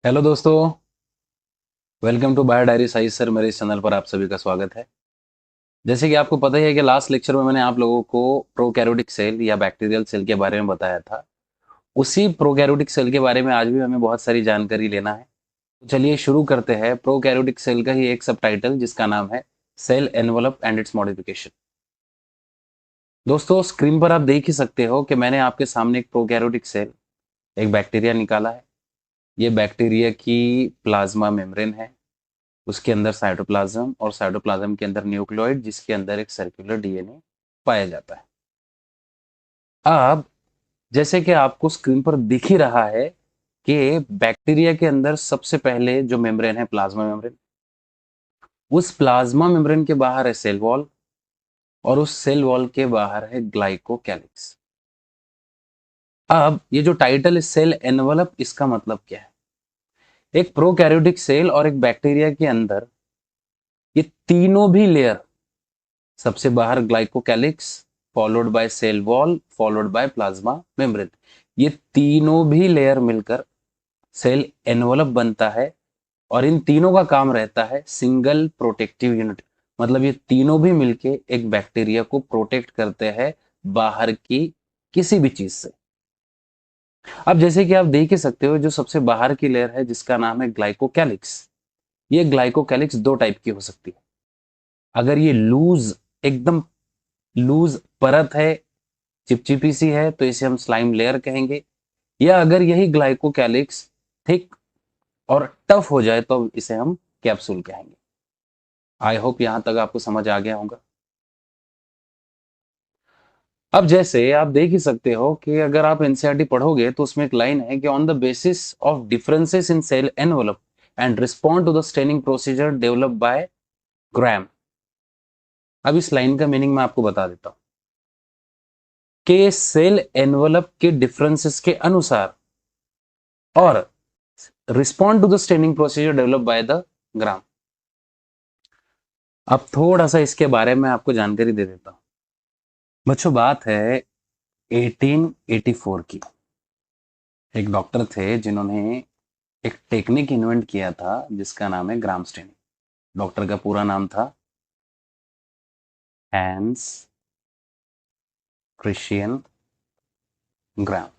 Hello दोस्तों। Welcome to bio diary size sir. मेरे इस चैनल पर आप सभी का स्वागत है। जैसे कि आपको पता ही है कि लास्ट लेक्चर में मैंने आप लोगों को प्रोकैरियोटिक सेल या बैक्टीरियल सेल के बारे में बताया था। उसी प्रोकैरियोटिक सेल के बारे में आज भी हमें बहुत सारी जानकारी लेना है। तो चलिए शुरू करते हैं प्रोकैरियोटिक सेल का ही एक सब टाइटल जिसका नाम है cell envelope and its modification. दोस्तों, स्क्रीन पर आप देख ही सकते हो कि मैंने आपके सामने एक प्रोकैरियोटिक सेल, एक बैक्टीरिया निकाला है। ये बैक्टीरिया की प्लाज्मा मेम्ब्रेन है। उसके अंदर साइटोप्लाज्म और साइटोप्लाज्म के अंदर न्यूक्लियोइड जिसके अंदर एक सर्कुलर डीएनए पाया जाता है। अब जैसे कि आपको स्क्रीन पर दिख ही रहा है कि बैक्टीरिया के अंदर सबसे पहले जो मेम्ब्रेन है प्लाज्मा मेम्ब्रेन। उस प्लाज्मा मेम्ब्रेन के बाहर है सेल वॉल और उस सेल वॉल के बाहर है ग्लाइकोकैलिक्स। अब ये जो टाइटल है सेल एनवलप, इसका मतलब क्या है? एक प्रोकैरियोटिक सेल और एक बैक्टीरिया के अंदर ये तीनों भी लेयर, सबसे बाहर glycocalyx, followed by cell wall, followed by plasma membrane, ये तीनों भी लेयर मिलकर सेल एनवलप बनता है। और इन तीनों का काम रहता है सिंगल प्रोटेक्टिव यूनिट। मतलब ये तीनों भी मिलके एक बैक्टीरिया को प्रोटेक्ट करते हैं बाहर की किसी भी चीज से। अब जैसे कि आप देख ही सकते हो, जो सबसे बाहर की लेयर है जिसका नाम है ग्लाइकोकैलिक्स, ये ग्लाइकोकैलिक्स दो टाइप की हो सकती है। अगर ये लूज, एकदम लूज परत है, चिपचिपी सी है, तो इसे हम स्लाइम लेयर कहेंगे। या अगर यही ग्लाइकोकैलिक्स थिक और टफ हो जाए तो इसे हम कैप्सूल कहेंगे। आई होप यहां तक आपको समझ आ गया होगा। अब जैसे आप देख ही सकते हो कि अगर आप एनसीईआरटी पढ़ोगे तो उसमें एक लाइन है कि on the basis of differences in cell envelope and respond to the staining procedure develop by Gram. अब इस लाइन का मीनिंग मैं आपको बता देता हूं कि सेल एनवलप के डिफरेंसेस के अनुसार और respond to the staining procedure develop by the Gram. अब थोड़ा सा इसके बारे में आपको जानकारी दे देता हूं। बच्चों, बात है 1884 की। एक डॉक्टर थे जिन्होंने एक टेक्निक इन्वेंट किया था जिसका नाम है ग्राम स्टेनिंग। डॉक्टर का पूरा नाम था हैंस क्रिश्चियन ग्राम।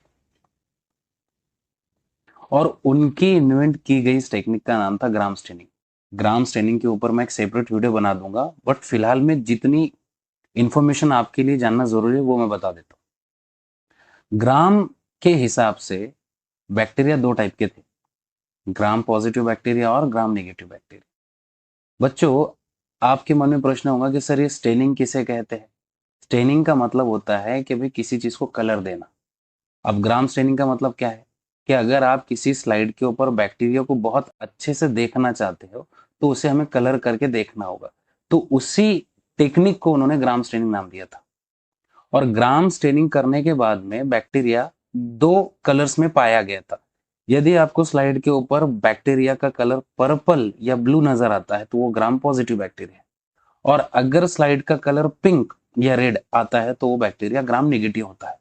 और उनकी इन्वेंट की गई इस टेक्निक का नाम था ग्राम स्टेनिंग। ग्राम स्टेनिंग के ऊपर मैं एक सेपरेट वीडियो बना दूंगा, बट फिलहाल में जितनी इंफॉर्मेशन आपके लिए जानना जरूरी है वो मैं बता देता हूँ। ग्राम के हिसाब से बैक्टीरिया दो टाइप के थे, ग्राम पॉजिटिव बैक्टीरिया और ग्राम नेगेटिव बैक्टीरिया। बच्चों, आपके मन में प्रश्न होगा कि सर ये स्टेनिंग किसे कहते हैं? स्टेनिंग का मतलब होता है कि भाई किसी चीज को कलर देना। अब ग्राम स्टेनिंग का मतलब क्या है कि अगर आप किसी स्लाइड के ऊपर बैक्टीरिया को बहुत अच्छे से देखना चाहते हो तो उसे हमें कलर करके देखना होगा। तो उसी टेक्निक को उन्होंने ग्राम स्टेनिंग नाम दिया था। और ग्राम स्टेनिंग करने के बाद में बैक्टीरिया दो कलर्स में पाया गया था। यदि आपको स्लाइड के ऊपर बैक्टीरिया का कलर पर्पल या ब्लू नजर आता है तो वो ग्राम पॉजिटिव बैक्टीरिया है। और अगर स्लाइड का कलर पिंक या रेड आता है तो वो बैक्टीरिया ग्राम नेगेटिव होता है।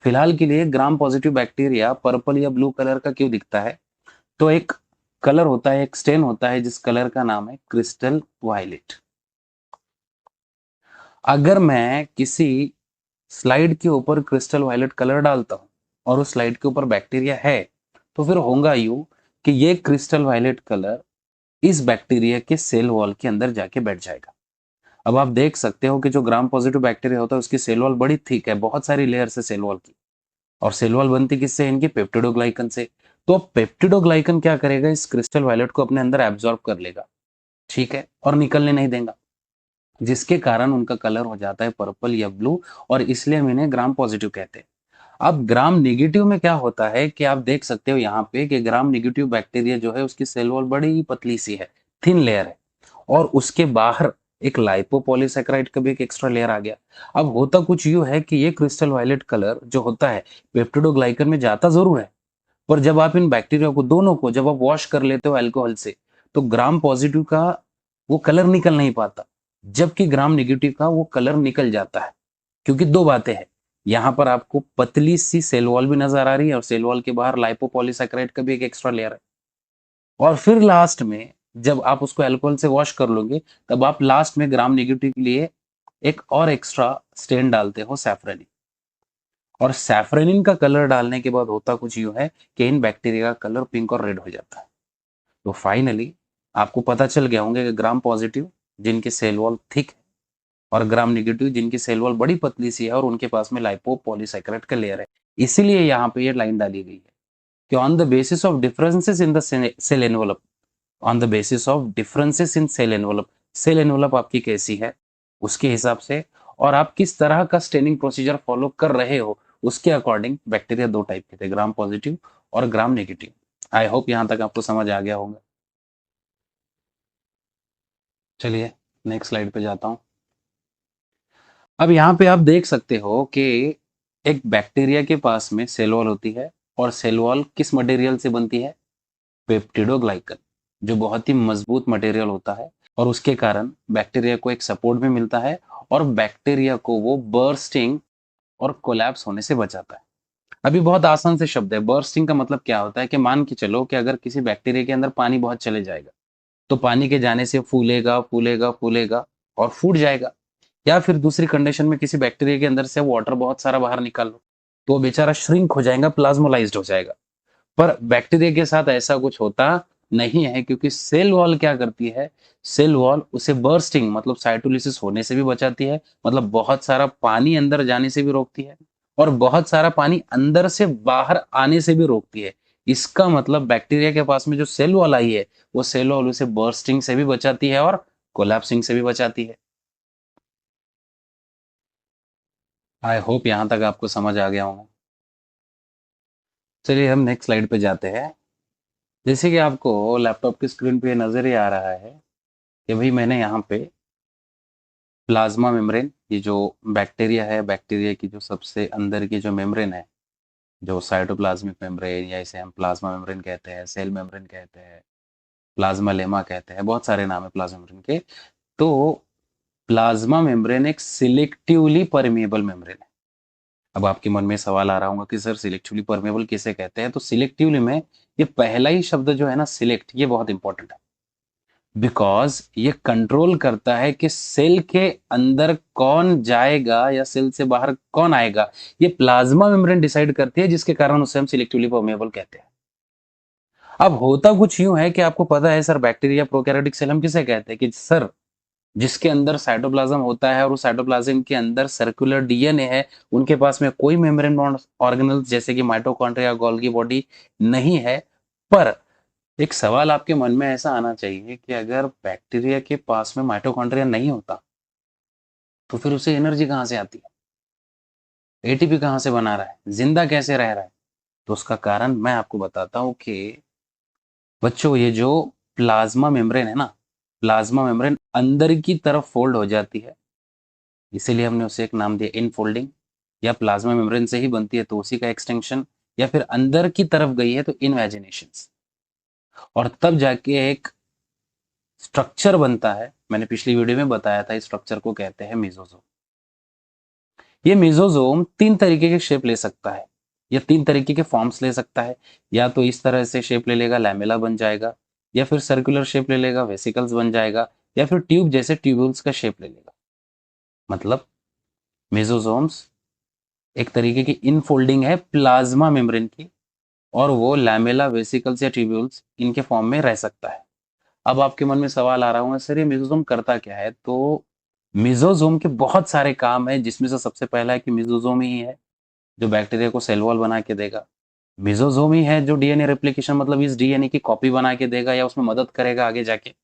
फिलहाल के लिए ग्राम पॉजिटिव बैक्टीरिया पर्पल या ब्लू कलर का क्यों दिखता है? तो एक कलर होता है, एक स्टेन होता है जिस कलर का नाम है क्रिस्टल वायलेट। अगर मैं किसी स्लाइड के ऊपर क्रिस्टल वायलेट कलर डालता हूं और उस स्लाइड के ऊपर बैक्टीरिया है, तो फिर होगा यूं कि ये क्रिस्टल वायलेट कलर इस बैक्टीरिया के सेल वॉल के अंदर जाके बैठ जाएगा। अब आप देख सकते हो कि जो ग्राम पॉजिटिव बैक्टीरिया होता है उसकी सेल वॉल बड़ी थिक है, बहुत सारी लेयर से सेल वॉल की। और सेल वॉल बनती किससे? इनकी पेप्टिडोग्लाइकन से। तो पेप्टिडोग्लाइकन क्या करेगा, इस क्रिस्टल वायलेट को अपने अंदर एब्जॉर्ब कर लेगा, ठीक है, और निकलने नहीं देगा, जिसके कारण उनका कलर हो जाता है पर्पल या ब्लू। और इसलिए हम इन्हें ग्राम पॉजिटिव कहते हैं। अब ग्राम नेगेटिव में क्या होता है कि आप देख सकते हो यहाँ पे कि ग्राम नेगेटिव बैक्टीरिया जो है उसकी सेल वॉल बड़ी पतली सी है, थिन लेयर है। और उसके बाहर एक लाइपोपॉलीसैकेराइड का भी एक एक्स्ट्रा लेयर आ गया। अब होता कुछ यूं है कि ये क्रिस्टल वायलेट कलर जो होता है पेप्टिडोग्लाइकन में जाता जरूर है, पर जब आप इन बैक्टीरिया को दोनों को जब आप वॉश कर लेते हो अल्कोहल से, तो ग्राम पॉजिटिव का वो कलर निकल नहीं पाता, जबकि ग्राम नेगेटिव का वो कलर निकल जाता है। क्योंकि दो बातें हैं, यहाँ पर आपको पतली सी सेल वॉल भी नजर आ रही है और सेल वॉल के बाहर लाइपोपॉलीसैकेराइड का भी एक एक्स्ट्रा लेयर है। और फिर लास्ट में जब आप उसको अल्कोहल से वॉश कर लोगे, तब आप लास्ट में ग्राम नेगेटिव के लिए एक और एक्स्ट्रा स्टेन डालते हो, सैफरनिन। और सैफरनिन का कलर डालने के बाद होता कुछ यूं है कि इन बैक्टीरिया का कलर पिंक और रेड हो जाता है। तो फाइनली आपको पता चल गया होंगे कि ग्राम पॉजिटिव जिनकी सेल वॉल थिक है, और ग्राम नेगेटिव जिनकी सेल वॉल बड़ी पतली सी है और उनके पास में लाइपोपॉलीसैकेराइड का लेयर है। इसीलिए यहाँ पे ये लाइन डाली गई है कि on the basis of differences in the cell envelope, on the basis of differences in cell envelope आपकी कैसी है उसके हिसाब से, और आप किस तरह का स्टेनिंग प्रोसीजर फॉलो कर रहे हो उसके अकॉर्डिंग बैक्टीरिया दो टाइप के थे, ग्राम पॉजिटिव और ग्राम नेगेटिव। आई होप यहां तक आपको समझ आ गया होगा। चलिए नेक्स्ट स्लाइड पे जाता हूं। अब यहाँ पे आप देख सकते हो कि एक बैक्टीरिया के पास में सेल वॉल होती है, और सेल वॉल किस मटेरियल से बनती है? पेप्टिडोग्लाइकन, जो बहुत ही मजबूत मटेरियल होता है, और उसके कारण बैक्टीरिया को एक सपोर्ट भी मिलता है, और बैक्टीरिया को वो बर्स्टिंग और कोलैप्स होने से बचाता है। अभी बहुत आसान से शब्द है, बर्स्टिंग का मतलब क्या होता है कि मान के चलो कि अगर किसी बैक्टीरिया के अंदर पानी बहुत चले जाएगा, तो पानी के जाने से फूलेगा फूलेगा फूलेगा और फूट जाएगा। या फिर दूसरी कंडीशन में किसी बैक्टीरिया के अंदर से वाटर बहुत सारा बाहर निकाल लो, तो वो बेचारा श्रिंक हो जाएगा, प्लाज्मोलाइज्ड हो जाएगा। पर बैक्टीरिया के साथ ऐसा कुछ होता नहीं है, क्योंकि सेल वॉल क्या करती है, सेल वॉल उसे बर्स्टिंग मतलब साइटोलिसिस होने से भी बचाती है, मतलब बहुत सारा पानी अंदर जाने से भी रोकती है, और बहुत सारा पानी अंदर से बाहर आने से भी रोकती है। इसका मतलब बैक्टीरिया के पास में जो सेल वॉल आई है, वो सेल वॉल उसे बर्स्टिंग से भी बचाती है और कोलैप्सिंग से भी बचाती है। आई होप यहां तक आपको समझ आ गया होगा। चलिए हम नेक्स्ट स्लाइड पे जाते हैं। जैसे कि आपको लैपटॉप की स्क्रीन पे नजर ही आ रहा है कि भाई मैंने यहाँ पे प्लाज्मा मेम्ब्रेन, ये जो बैक्टीरिया है, बैक्टीरिया की जो सबसे अंदर की जो मेम्ब्रेन है, जो साइटोप्लाज्मिक मेम्ब्रेन, या इसे हम प्लाज्मा मेम्ब्रेन कहते हैं, सेल मेम्ब्रेन कहते हैं, प्लाज्मा लेमा कहते हैं, बहुत सारे नाम है प्लाज्मा मेम्ब्रेन के। तो प्लाज्मा मेम्ब्रेन एक सिलेक्टिवली परमिएबल मेम्ब्रेन है। अब आपके मन में सवाल आ रहा होगा कि सर सिलेक्टिवली परमेबल किसे कहते हैं? तो सिलेक्टिवली में ये पहला ही शब्द जो है ना, सिलेक्ट, ये बहुत इंपॉर्टेंट है, बिकॉज ये कंट्रोल करता है कि सेल के अंदर कौन जाएगा या सेल से बाहर कौन आएगा। ये प्लाज्मा मेम्ब्रेन डिसाइड करती है, जिसके कारण उसे हम सिलेक्टिवली परमेबल कहते हैं। अब होता कुछ यूं है कि आपको पता है सर, बैक्टीरिया प्रोकैरियोटिक सेल हम किसे कहते हैं? कि सर जिसके अंदर साइटोप्लाज्म होता है और उस साइटोप्लाज्म के अंदर सर्कुलर डीएनए है, उनके पास में कोई मेम्ब्रेन बाउंड ऑर्गेनल्स जैसे कि माइटोकॉन्ड्रिया, गोल्गी बॉडी नहीं है। पर एक सवाल आपके मन में ऐसा आना चाहिए कि अगर बैक्टीरिया के पास में माइटोकॉन्ड्रिया नहीं होता, तो फिर उसे एनर्जी कहाँ से आती है? एटीपी कहाँ से बना रहा है? जिंदा कैसे रह रहा है? तो उसका कारण मैं आपको बताता हूँ कि बच्चों, ये जो प्लाज्मा मेम्ब्रेन है ना, प्लाज्मा मेम्ब्रेन अंदर की तरफ फोल्ड हो जाती है, इसीलिए हमने उसे एक नाम दिया इनफोल्डिंग। या प्लाज्मा मेम्ब्रेन से ही बनती है तो उसी का एक्सटेंशन, या फिर अंदर की तरफ गई है तो इनवेजिनेशन, और तब जाके एक स्ट्रक्चर बनता है। मैंने पिछली वीडियो में बताया था, इस स्ट्रक्चर को कहते हैं मेसोजोम। ये मेसोजोम तीन तरीके के शेप ले सकता है, या तीन तरीके के फॉर्म्स ले सकता है। या तो इस तरह से शेप ले लेगा, लैमेला बन जाएगा, या फिर सर्कुलर शेप ले लेगा, वेसिकल्स बन जाएगा, या फिर ट्यूब जैसे ट्यूब्यूल्स का शेप ले लेगा। मतलब मेसोजोम्स एक तरीके की इनफोल्डिंग है प्लाज्मा मेम्ब्रेन की, और वो लैमेला, वेसिकल्स या ट्यूब्यूल्स इनके फॉर्म में रह सकता है। अब आपके मन में सवाल आ रहा होगा, सर ये मेसोजोम करता क्या है? तो मेसोजोम के बहुत सारे काम है, जिसमें से सबसे पहला है कि मेसोजोम ही है जो बैक्टीरिया को सेल वॉल बना के देगा। मेसोजोम ही है जो डीएनए रेप्लिकेशन, मतलब इस डीएनए की कॉपी बना के देगा या उसमें मदद करेगा आगे जाके।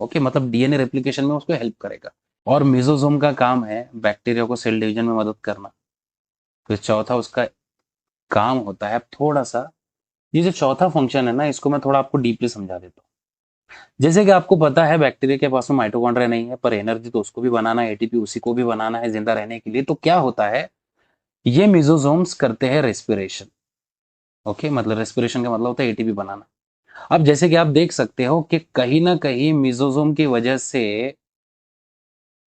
ओके, मतलब डीएनए रेप्लिकेशन में उसको हेल्प करेगा। और मेसोजोम का काम है बैक्टीरिया को सेल डिवीजन में मदद करना। फिर चौथा उसका काम होता है, अब थोड़ा सा ये जो चौथा फंक्शन है ना, इसको मैं थोड़ा आपको डीपली समझा देता हूँ। जैसे कि आपको पता है बैक्टीरिया के पास में माइटोकॉन्ड्रिया नहीं है, पर एनर्जी तो उसको भी बनाना है, एटीपी उसी को भी बनाना है जिंदा रहने के लिए। तो क्या होता है, ये मेसोजोम्स करते हैं रेस्पिरेशन। ओके, मतलब रेस्पिरेशन का मतलब होता है एटीपी बनाना। अब जैसे कि आप देख सकते हो कि कहीं ना कहीं मेसोजोम की वजह से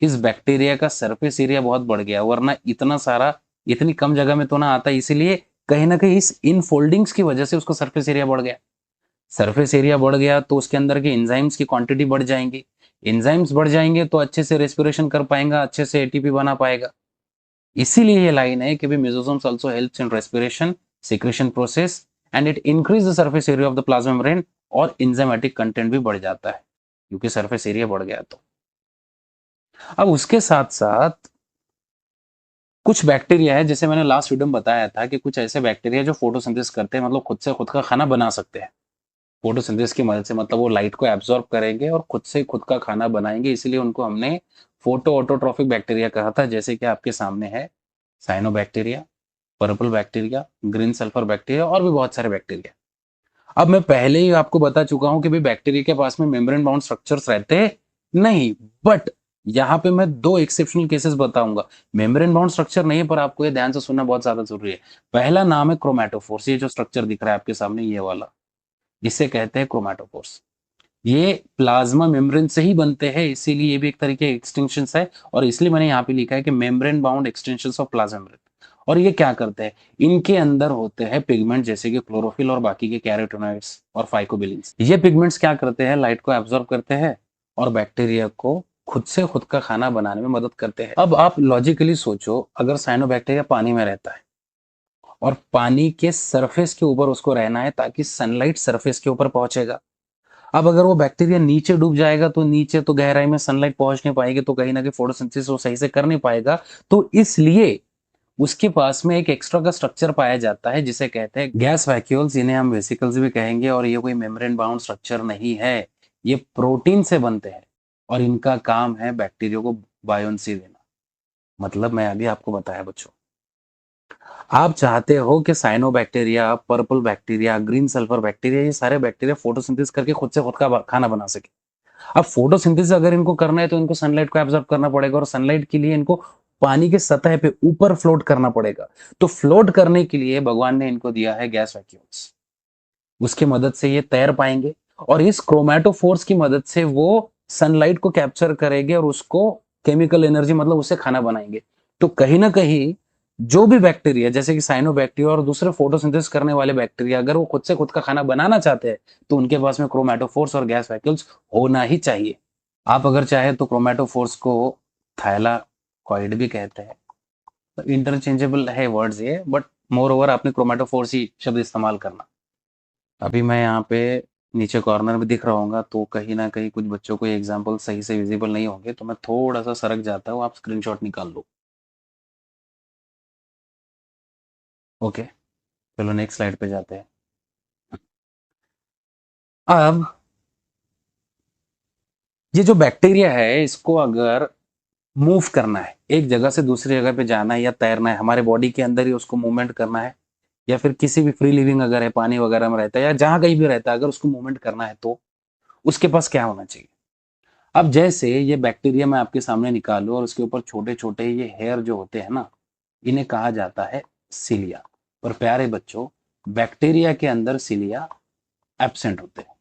इस बैक्टीरिया का सरफेस एरिया बहुत बढ़ गया, वरना इतना सारा इतनी कम जगह में तो ना आता, इसीलिए कहीं ना कहीं इस इन फोल्डिंग्स की वजह से उसका सरफेस एरिया बढ़ गया। सरफेस एरिया बढ़ गया तो उसके अंदर के एंजाइम्स की क्वांटिटी बढ़ जाएंगी, एंजाइम्स बढ़ जाएंगे तो अच्छे से रेस्पिरेशन कर पाएगा, अच्छे से एटीपी बना पाएगा। इसीलिए ये लाइन है कि भी मेसोसोम्स also helps in respiration, secretion process and it increase the surface area of the plasma membrane, और एंजाइमेटिक कंटेंट भी बढ़ जाता है क्योंकि सरफेस एरिया बढ़ गया तो। अब उसके साथ साथ कुछ बैक्टीरिया है, जैसे मैंने लास्ट वीडियो में बताया था कि कुछ ऐसे बैक्टीरिया जो फोटोसिंथेसिस करते हैं, मतलब खुद से खुद का खाना बना सकते हैं फोटोसिंथेसिस की मदद से, मतलब वो लाइट को एब्जॉर्ब करेंगे और खुद से खुद का खाना बनाएंगे, इसीलिए उनको हमने फोटो ऑटोट्रॉफिक बैक्टीरिया कहा था, जैसे कि आपके सामने है cyanobacteria, purple bacteria, green sulphur bacteria और भी बहुत सारे बैक्टीरिया। अब मैं पहले ही आपको बता चुका हूं कि भाई बैक्टीरिया के पास में मेम्ब्रेन बाउंड स्ट्रक्चर्स रहते नहीं, बट यहां पे मैं दो एक्सेप्शनल केसेस बताऊंगा। मेम्ब्रेन बाउंड स्ट्रक्चर नहीं है, पर आपको ये ध्यान से सुनना बहुत ज्यादा जरूरी है। पहला नाम है क्रोमैटोफोर्स, ये जो स्ट्रक्चर दिख रहा है आपके सामने ये वाला, इसे कहते हैं क्रोमैटोफोर्स। ये प्लाज्मा मेम्ब्रेन से ही बनते हैं, इसीलिए ये भी एक तरीके एक्सटेंशन है, और इसलिए मैंने यहाँ पे लिखा है कि membrane bound extension of plasma membrane. और ये क्या करते हैं, इनके अंदर होते हैं पिगमेंट जैसे कि क्लोरोफिल और बाकी के कैरोटेनॉइड्स और फाइकोबिलिन्स। ये पिगमेंट्स क्या करते हैं, लाइट को एब्जॉर्ब करते हैं और बैक्टीरिया को खुद से खुद का खाना बनाने में मदद करते हैं। अब आप लॉजिकली सोचो, अगर साइनोबैक्टीरिया पानी में रहता है और पानी के सरफेस के ऊपर उसको रहना है ताकि सनलाइट सरफेस के ऊपर पहुंचेगा। अब अगर वो बैक्टीरिया नीचे डूब जाएगा तो नीचे तो गहराई में सनलाइट पहुंच नहीं पाएगी, तो कहीं ना कहीं फोटोसिंथेसिस वो सही से कर नहीं पाएगा। तो इसलिए उसके पास में एक एक्स्ट्रा का स्ट्रक्चर पाया जाता है जिसे कहते हैं गैस वैक्यूल्स, इन्हें हम वेसिकल्स भी कहेंगे। और ये कोई मेम्ब्रेन बाउंड स्ट्रक्चर नहीं है, ये प्रोटीन से बनते हैं और इनका काम है बैक्टीरिया को बायोन्सी देना। मतलब मैं अभी आपको बताया बच्चों, आप चाहते हो कि cyanobacteria, purple bacteria, green sulphur bacteria, ये सारे बैक्टीरिया फोटोसिंथेसिस करके खुद से खुद का खाना बना सके। अब फोटोसिंथेसिस अगर इनको करना है तो इनको सनलाइट को एब्जॉर्ब करना पड़ेगा, और सनलाइट के लिए इनको पानी के सतह पे ऊपर फ्लोट करना पड़ेगा। तो फ्लोट करने के लिए भगवान ने इनको दिया है गैस वैक्यूम्स, उसकी मदद से ये तैर पाएंगे, और इस क्रोमैटोफोर्स की मदद से वो सनलाइट को कैप्चर करेंगे और उसको केमिकल एनर्जी, मतलब उससे खाना बनाएंगे। तो कहीं ना कहीं जो भी बैक्टीरिया जैसे कि साइनोबैक्टीरिया और दूसरे फोटोसिंथेसिस करने वाले बैक्टीरिया, अगर वो खुद से खुद का खाना बनाना चाहते हैं तो उनके पास में क्रोमैटोफोर्स और गैस वैक्यूल्स होना ही चाहिए। आप अगर चाहे तो क्रोमैटोफोर्स को थाइलाकॉइड भी कहते हैं, इंटरचेंजेबल है वर्ड्स ये, बट मोर ओवर आपने क्रोमैटोफोर्स ही शब्द इस्तेमाल करना। अभी मैं यहाँ पे नीचे कॉर्नर में दिख रहा होगा, तो कहीं ना कहीं कुछ बच्चों को ये एग्जाम्पल सही से विजिबल नहीं होंगे, तो मैं थोड़ा सा सरक जाता हूँ, आप स्क्रीनशॉट निकाल लो। ओके, चलो नेक्स्ट स्लाइड पे जाते हैं। अब ये जो बैक्टीरिया है, इसको अगर मूव करना है, एक जगह से दूसरी जगह पे जाना है या तैरना है, हमारे बॉडी के अंदर ही उसको मूवमेंट करना है, या फिर किसी भी फ्री लिविंग अगर है, पानी वगैरह में रहता है या जहां कहीं भी रहता है, अगर उसको मूवमेंट करना है तो उसके पास क्या होना चाहिए। अब जैसे ये बैक्टीरिया मैं आपके सामने निकालू और उसके ऊपर छोटे छोटे ये हेयर जो होते हैं ना, इन्हें कहा जाता है सिलिया। पर प्यारे बच्चों, बैक्टीरिया के अंदर सिलिया एब्सेंट होते हैं।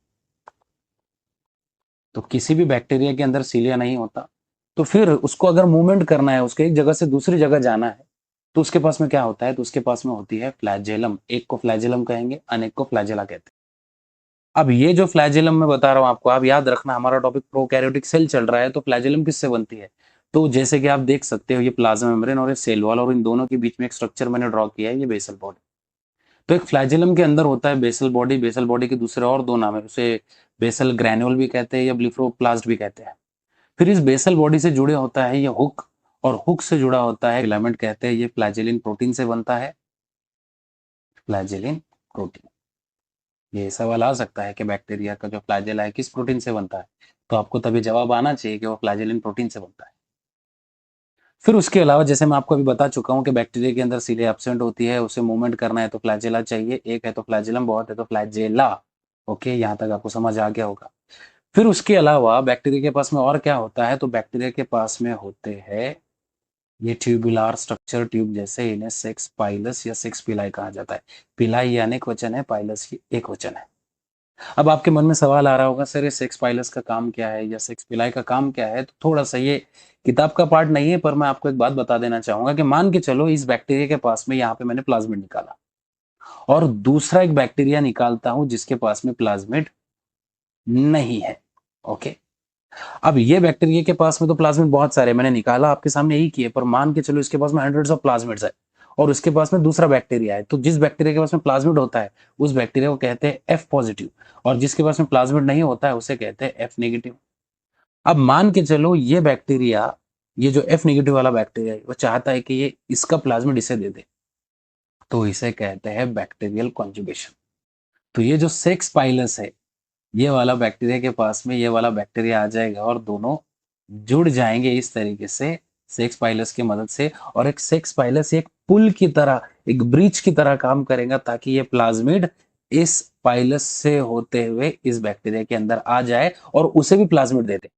तो किसी भी बैक्टीरिया के अंदर सीलिया नहीं होता, तो फिर उसको अगर मूवमेंट करना है, उसको एक जगह से दूसरी जगह जाना है, तो उसके पास में क्या होता है, तो उसके पास में होती है फ्लैजेलम। एक को फ्लैजेलम कहेंगे, अनेक को फ्लैजेला कहते हैं। अब ये जो फ्लैजेलम मैं बता रहा हूं आपको, आप याद रखना, हमारा टॉपिक प्रोकैरियोटिक सेल चल रहा है, तो फ्लैजेलम किससे बनती है। तो जैसे कि आप देख सकते हो, ये प्लाज्मा मेम्ब्रेन और ये सेल वॉल, और इन दोनों के बीच में एक स्ट्रक्चर मैंने ड्रॉ किया है, ये बेसल बॉडी। तो एक फ्लैजेलम के अंदर होता है बेसल बॉडी, बेसल बॉडी के दूसरे और दो नाम है, उसे बेसल ग्रैन्युल भी कहते हैं या ब्लिफरोप्लास्ट भी कहते हैं। फिर इस बेसल बॉडी से जुड़े होता है ये हुक, और हुक से जुड़ा होता है फिलामेंट कहते हैं, ये फ्लैजेलिन प्रोटीन से बनता है, फ्लैजेलिन प्रोटीन। ये सवाल आ सकता है कि बैक्टीरिया का जो फ्लैजेला है किस प्रोटीन से बनता है, तो आपको तभी जवाब आना चाहिए कि वो फ्लैजेलिन प्रोटीन से बनता है। फिर उसके अलावा जैसे मैं आपको अभी बता चुका हूं कि बैक्टीरिया के अंदर सीलिया एब्सेंट होती है, उसे मूवमेंट करना है तो फ्लैजेला चाहिए, एक है तो फ्लैजेलम, बहुत है तो फ्लैजेला। ओके, यहां तक आपको समझ आ गया होगा। फिर उसके अलावा बैक्टीरिया के पास में और क्या होता है, तो बैक्टीरिया के पास में होते हैं ये ट्यूबुलार स्ट्रक्चर, ट्यूब जैसे, इन्हें सेक्स पाइलस या सेक्स पिलाई कहा जाता है। पिलाई ये अनेक वचन है, पाइलस ये एक वचन है। अब आपके मन में सवाल आ रहा होगा, सर ये सेक्स पाइलस का काम क्या है या सेक्स पिलाई का काम क्या है। तो थोड़ा सा ये किताब का पार्ट नहीं है, पर मैं आपको एक बात बता देना चाहूंगा कि मान के चलो इस बैक्टीरिया के पास में यहाँ पे मैंने प्लाज्मिड निकाला, और दूसरा एक बैक्टीरिया निकालता हूं जिसके पास में प्लाज्मिड नहीं है। ओके, अब ये बैक्टीरिया के पास में तो प्लाज्मिड बहुत सारे मैंने निकाला आपके सामने यही किए, पर मान के चलो इसके पास में हंड्रेड्स ऑफ प्लाज्मिड्स है और उसके पास में दूसरा बैक्टीरिया है, तो जिस बैक्टीरिया के पास में प्लाज्मिड होता है उस बैक्टीरिया को कहते हैं एफ पॉजिटिव, और जिसके पास में प्लाज्मिड नहीं होता है उसे कहते हैं एफ नेगेटिव। अब मान के चलो ये बैक्टीरिया, ये जो एफ नेगेटिव वाला बैक्टीरिया है वो चाहता है कि ये इसका प्लाज्मिड इसे दे दे, तो इसे कहते हैं बैक्टीरियल कॉन्जुगेशन। तो ये जो सेक्स पाइलस है, ये वाला बैक्टीरिया के पास में ये वाला बैक्टीरिया आ जाएगा और दोनों जुड़ जाएंगे इस तरीके से सेक्स पाइलस की मदद से, और एक सेक्स पाइलस एक पुल की तरह, एक ब्रिज की तरह काम करेगा ताकि ये प्लाज्मिड इस पाइलस से होते हुए इस बैक्टीरिया के अंदर आ जाए और उसे भी प्लाज्मिड दे दे।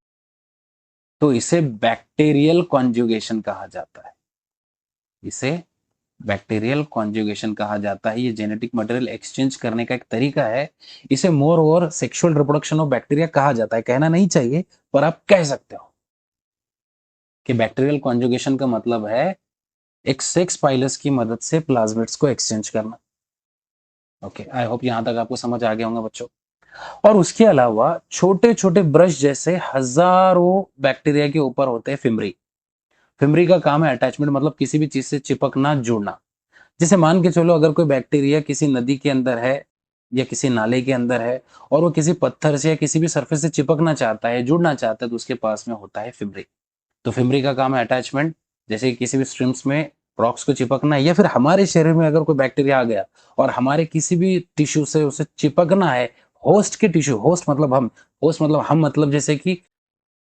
तो इसे बैक्टीरियल कॉन्जुगेशन कहा जाता है। इसे बैक्टीरियल कॉन्जुगेशन कहा जाता है। ये जेनेटिक मटेरियल एक्सचेंज करने का एक तरीका है। इसे more over sexual reproduction of bacteria कहा जाता है। कहना नहीं चाहिए पर आप कह सकते हो कि बैक्टीरियल कॉन्जुगेशन का मतलब है एक सेक्स पाइलस की मदद से प्लाज्मिड्स को एक्सचेंज करना। ओके, आई होप यहां तक आपको समझ आ गया होगा बच्चों। और उसके अलावा छोटे छोटे ब्रश जैसे हजारों बैक्टीरिया के ऊपर होते हैं फिमरी। फिमरी का काम है अटैचमेंट, मतलब किसी भी चीज से चिपकना, जुड़ना। जैसे मान के चलो अगर कोई बैक्टीरिया किसी नदी के अंदर है या किसी नाले के अंदर है और वो किसी पत्थर से या किसी भी सरफेस से चिपकना चाहता है, जुड़ना चाहता है, तो उसके पास में होता है फिमरी। तो फिमरी का काम है अटैचमेंट, जैसे कि किसी भी स्ट्रिम्स में रॉक्स को चिपकना है, या फिर हमारे शरीर में अगर कोई बैक्टीरिया आ गया और हमारे किसी भी टिश्यू से उसे चिपकना है, होस्ट के टिश्यू, होस्ट मतलब हम मतलब जैसे कि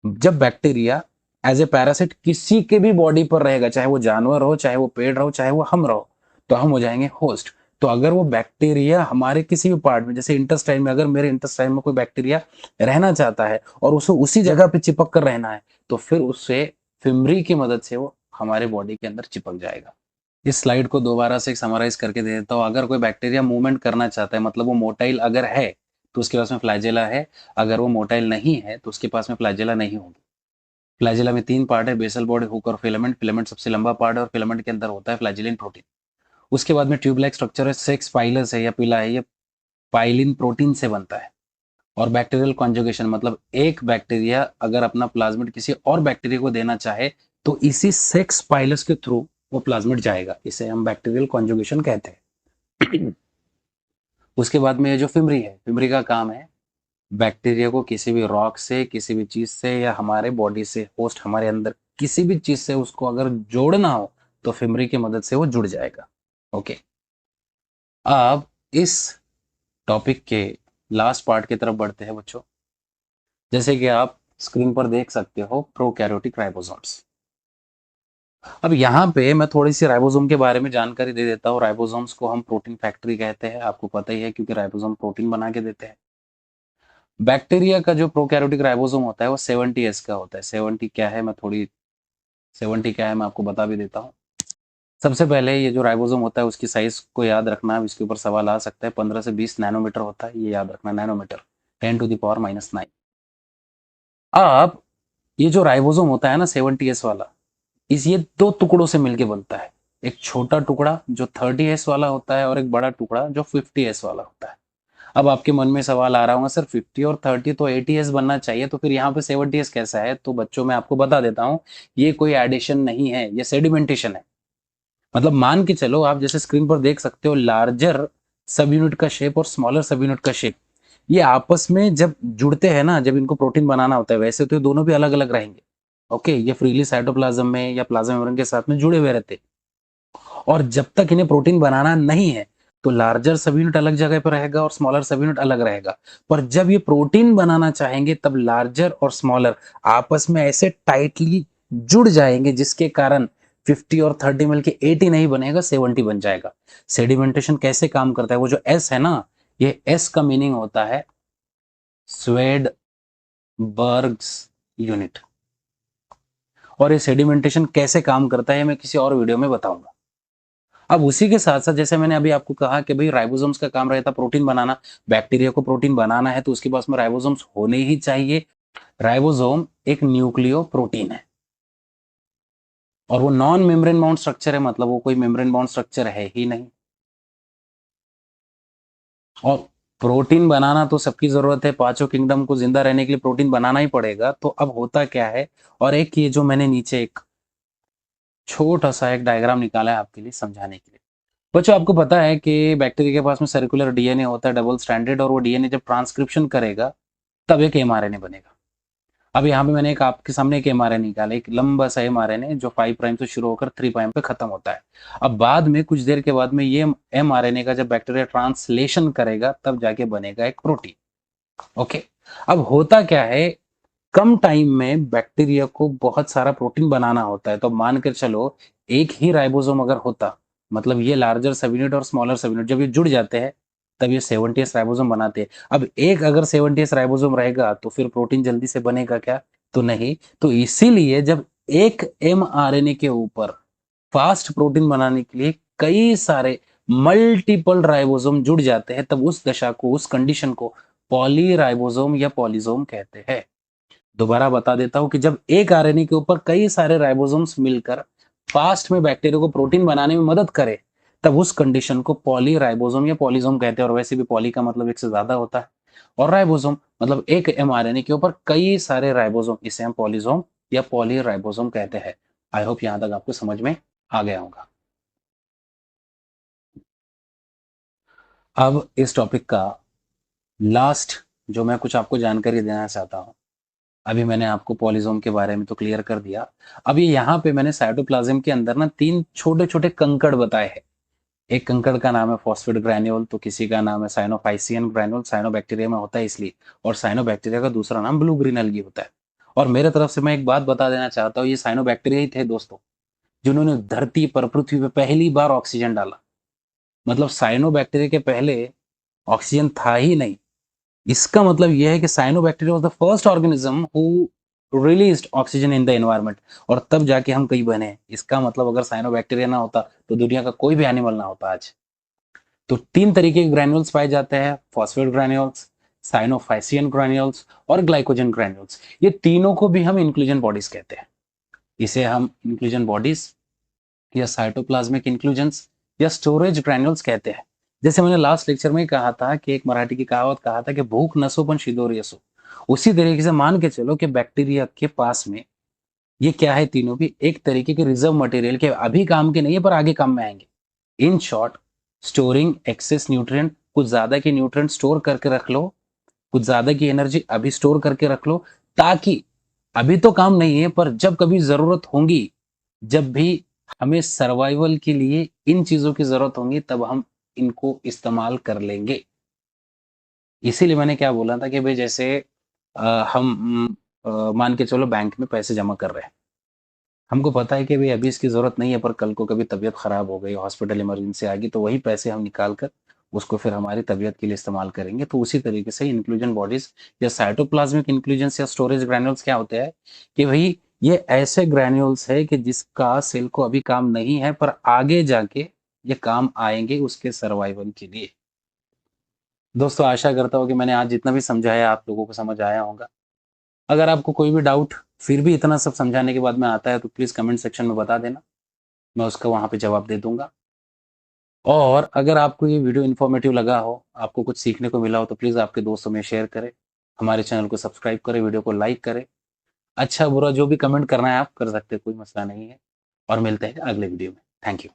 जब बैक्टीरिया एज ए पैरासिट किसी के भी बॉडी पर रहेगा, चाहे वो जानवर हो, चाहे वो पेड़ रहो, चाहे वो हम रहो, तो हम हो जाएंगे होस्ट। तो अगर वो बैक्टीरिया हमारे किसी भी पार्ट में, जैसे इंटेस्टाइन में, अगर मेरे इंटेस्टाइन में कोई बैक्टीरिया रहना चाहता है और उसे उसी जगह पे चिपक कर रहना है, तो फिर उससे फिमरी की मदद से वो हमारे बॉडी के अंदर चिपक जाएगा। इस स्लाइड को दोबारा से समराइज करके दे देता हूँ। अगर कोई बैक्टीरिया मूवमेंट करना चाहता है, मतलब वो मोटाइल अगर है तो उसके पास में फ्लैजेला है, अगर वो मोटाइल नहीं है तो उसके पास में फ्लैजेला नहीं होगी। फ्लैजेला में 3 पार्ट है, बेसल बॉडी, हुक और फिलामेंट। फिलामेंट सबसे लंबा पार्ट है और फिलामेंट के अंदर होता है फ्लैजिलिन प्रोटीन। उसके बाद में ट्यूब लाइक स्ट्रक्चर है, सेक्स पाइलस है या पिला है, ये पाइलिन प्रोटीन से बनता है। और बैक्टीरियल कॉन्जुगेशन मतलब एक बैक्टीरिया अगर अपना प्लाज्मिड किसी और बैक्टीरिया को देना चाहे तो इसी सेक्स पाइलस के थ्रू वो प्लाज्मिड जाएगा, इसे हम बैक्टीरियल कॉन्जुगेशन कहते हैं। उसके बाद में ये जो फिमरी है, फिमरी का काम है बैक्टीरिया को किसी भी रॉक से, किसी भी चीज से, या हमारे बॉडी से, होस्ट हमारे अंदर किसी भी चीज से उसको अगर जोड़ना हो तो फिमरी की मदद से वो जुड़ जाएगा। ओके, अब इस टॉपिक के लास्ट पार्ट की तरफ बढ़ते हैं बच्चों। जैसे कि आप स्क्रीन पर देख सकते हो प्रोकैरियोटिक राइबोसोम्स। अब यहाँ पे मैं थोड़ी सी राइबोसोम के बारे में जानकारी दे देता हूँ। राइबोसोम्स को हम प्रोटीन फैक्ट्री कहते हैं, आपको पता ही है, क्योंकि राइबोसोम प्रोटीन बना के देते हैं। बैक्टीरिया का जो प्रोकैरियोटिक राइबोसोम होता है वो 70S का होता है। 70 क्या है मैं आपको बता भी देता हूँ। सबसे पहले ये जो राइबोसोम होता है उसकी साइज को याद रखना, इसके ऊपर सवाल आ सकता है। 15 से 20 नैनोमीटर होता है, ये याद रखना, नैनोमीटर, 10⁻⁻⁹। अब ये जो राइबोसोम होता है ना 70S वाला, इस ये 2 टुकड़ों से मिलके बनता है। एक छोटा टुकड़ा जो 30S वाला होता है और एक बड़ा टुकड़ा जो 50S वाला होता है। अब आपके मन में सवाल आ रहा होगा, सर 50 और 30 तो 80S बनना चाहिए, तो फिर यहाँ पे 70S कैसा है? तो बच्चों मैं आपको बता देता हूँ, ये कोई एडिशन नहीं है, ये सेडिमेंटेशन है। मतलब मान के चलो, आप जैसे स्क्रीन पर देख सकते हो, लार्जर सब यूनिट का शेप और स्मॉलर सब यूनिट का शेप, ये आपस में जब जुड़ते हैं ना, जब इनको प्रोटीन बनाना होता है, वैसे तो ये दोनों भी अलग अलग रहेंगे। ओके, ये फ्रीली साइटोप्लाज्म में या प्लाज्मा मेम्ब्रेन के साथ में जुड़े हुए रहते, और जब तक इन्हें प्रोटीन बनाना नहीं है तो लार्जर सब यूनिट अलग जगह पर रहेगा और स्मॉलर सब यूनिट अलग रहेगा। पर जब ये प्रोटीन बनाना चाहेंगे तब लार्जर और स्मॉलर आपस में ऐसे टाइटली जुड़ जाएंगे जिसके कारण 50 और 30 मिलके 80 नहीं बनेगा, 70 बन जाएगा। सेडिमेंटेशन कैसे काम करता है? वो जो एस है ना, ये एस का मीनिंग होता है स्वेडबर्ग्स यूनिट। और ये सेडिमेंटेशन कैसे काम करता है मैं किसी और वीडियो में बताऊंगा। अब उसी के साथ साथ जैसे मैंने अभी आपको कहा कि भाई राइबोसोम्स का काम रहता है प्रोटीन बनाना, बैक्टीरिया को प्रोटीन बनाना है तो उसके पास में राइबोसोम्स होने ही चाहिए। राइबोसोम एक न्यूक्लियो प्रोटीन है और वो नॉन मेम्ब्रेन बाउंड स्ट्रक्चर है, मतलब वो कोई मेम्ब्रेन बाउंड स्ट्रक्चर है ही नहीं। और प्रोटीन बनाना तो सबकी जरूरत है, पांचों किंगडम को जिंदा रहने के लिए प्रोटीन बनाना ही पड़ेगा। तो अब होता क्या है, और एक ये जो मैंने नीचे एक छोटा सा एक डायग्राम निकाला है आपके लिए समझाने के लिए। बच्चों आपको पता है कि बैक्टीरिया के पास में सर्कुलर डीएनए होता है, डबल स्ट्रैंडेड, और वो डीएनए जब ट्रांसक्रिप्शन करेगा तब एक एमआरएनए बनेगा। अब यहाँ पे मैंने एक आपके सामने एक एमआरएनए निकाला, एक लंबा सा एमआरएनए जो 5 प्राइम से शुरू होकर 3 प्राइम पे खत्म होता है। अब बाद में कुछ देर के बाद में ये एमआरएनए का जब बैक्टीरिया ट्रांसलेशन करेगा तब जाके बनेगा एक प्रोटीन। ओके, अब होता क्या है, कम टाइम में बैक्टीरिया को बहुत सारा प्रोटीन बनाना होता है। तो मान कर चलो एक ही राइबोसोम अगर होता, मतलब ये लार्जर सब यूनिट और स्मॉलर सब यूनिट जब ये जुड़ जाते हैं तब ये 70s राइबोसोम बनाते हैं। अब एक अगर 70s राइबोसोम रहेगा तो फिर प्रोटीन जल्दी से बनेगा क्या? तो नहीं। तो इसीलिए जब एक एमआरएनए के ऊपर फास्ट प्रोटीन बनाने के लिए कई सारे मल्टीपल राइबोसोम जुड़ जाते हैं, तब उस दशा को, उस कंडीशन को पॉलीराइबोसोम या पॉलीसोम कहते हैं। दोबारा बता देता हूं कि जब एक आरएनए के ऊपर कई सारे राइबोसोम्स मिलकर फास्ट में बैक्टीरिया को प्रोटीन बनाने में मदद करे, तब उस कंडीशन को पॉलीराइबोसोम या पॉलीसोम कहते हैं। और वैसे भी पॉली का मतलब एक से ज्यादा होता है, और राइबोसोम मतलब एक एमआरएनए के ऊपर कई सारे राइबोसोम, इसे हम पॉलीसोम या पॉलीराइबोसोम कहते हैं। आई होप यहां तक आपको समझ में आ गया होगा। अब इस टॉपिक का लास्ट जो मैं कुछ आपको जानकारी देना चाहता हूं, अभी मैंने आपको पॉलीजोम के बारे में तो क्लियर कर दिया। अभी यहाँ पे मैंने साइटोप्लाज्म के अंदर ना 3 छोटे छोटे कंकड़ बताए हैं। एक कंकड़ का नाम है फॉस्फेट ग्रैन्यूल, तो किसी का नाम है साइनोफाइसियन ग्रैन्यूल, साइनोबैक्टीरिया में होता है इसलिए, और साइनोबैक्टीरिया का दूसरा नाम ब्लू ग्रीन एल्गी होता है। और मेरे तरफ से मैं एक बात बता देना चाहता हूँ, ये साइनोबैक्टीरिया ही थे दोस्तों जिन्होंने धरती पर, पृथ्वी पर पहली बार ऑक्सीजन डाला। मतलब साइनोबैक्टीरिया के पहले ऑक्सीजन था ही नहीं। इसका मतलब यह है कि cyanobacteria was the first organism who released oxygen in the environment, और तब जाके हम कई बने। इसका मतलब अगर साइनोबैक्टीरिया ना होता तो दुनिया का कोई भी एनिमल ना होता आज। तो 3 तरीके के ग्रैन्यूल्स पाए जाते हैं, फॉस्फेट ग्रैन्यूल्स, साइनोफाइसियन ग्रैन्यूल्स और ग्लाइकोजन ग्रैन्यूल्स। ये तीनों को भी हम इंक्लूजन बॉडीज कहते हैं। इसे हम इंक्लूजन बॉडीज या साइटोप्लाज्मिक इंक्लूजन्स या स्टोरेज ग्रैन्यूल्स कहते हैं। जैसे मैंने लास्ट लेक्चर में कहा था कि एक मराठी की कहावत कहा था कि भूख नसो पण शिदोरी असो, उसी तरीके से मान के चलो कि बैक्टीरिया के पास में ये क्या है, तीनों भी एक तरीके के रिजर्व मटेरियल के, अभी काम के नहीं है पर आगे काम में आएंगे। In short, storing excess nutrient, कुछ ज्यादा के न्यूट्रिएंट स्टोर करके रख लो, कुछ ज्यादा की एनर्जी अभी स्टोर करके रख लो, ताकि अभी तो काम नहीं है पर जब कभी जरूरत होगी, जब भी हमें सर्वाइवल के लिए इन चीजों की जरूरत होगी तब हम इनको इस्तेमाल कर लेंगे। इसीलिए मैंने क्या बोला था कि भाई जैसे हम मान के चलो बैंक में पैसे जमा कर रहे हैं, हमको पता है कि भाई अभी इसकी जरूरत नहीं है पर कल को कभी तबीयत खराब हो गई, हॉस्पिटल इमरजेंसी आ गई, तो वही पैसे हम निकाल कर उसको फिर हमारी तबीयत के लिए इस्तेमाल करेंगे। तो उसी तरीके से इंक्लूजन बॉडीज या साइटोप्लाज्मिक इंक्लूजन या स्टोरेज ग्रैन्यूल्स क्या होते हैं कि भाई ये ऐसे ग्रैन्यूल्स है कि जिसका सेल को अभी काम नहीं है पर आगे जाके ये काम आएंगे उसके सर्वाइवल के लिए। दोस्तों आशा करता हूँ कि मैंने आज जितना भी समझाया आप लोगों को समझ आया होगा। अगर आपको कोई भी डाउट फिर भी इतना सब समझाने के बाद में आता है तो प्लीज कमेंट सेक्शन में बता देना, मैं उसका वहां पे जवाब दे दूंगा। और अगर आपको ये वीडियो इन्फॉर्मेटिव लगा हो, आपको कुछ सीखने को मिला हो, तो प्लीज आपके दोस्तों में शेयर करें, हमारे चैनल को सब्सक्राइब करें, वीडियो को लाइक करें। अच्छा बुरा जो भी कमेंट करना है आप कर सकते हैं, कोई मसला नहीं है। और मिलते हैं अगले वीडियो में। Thank you.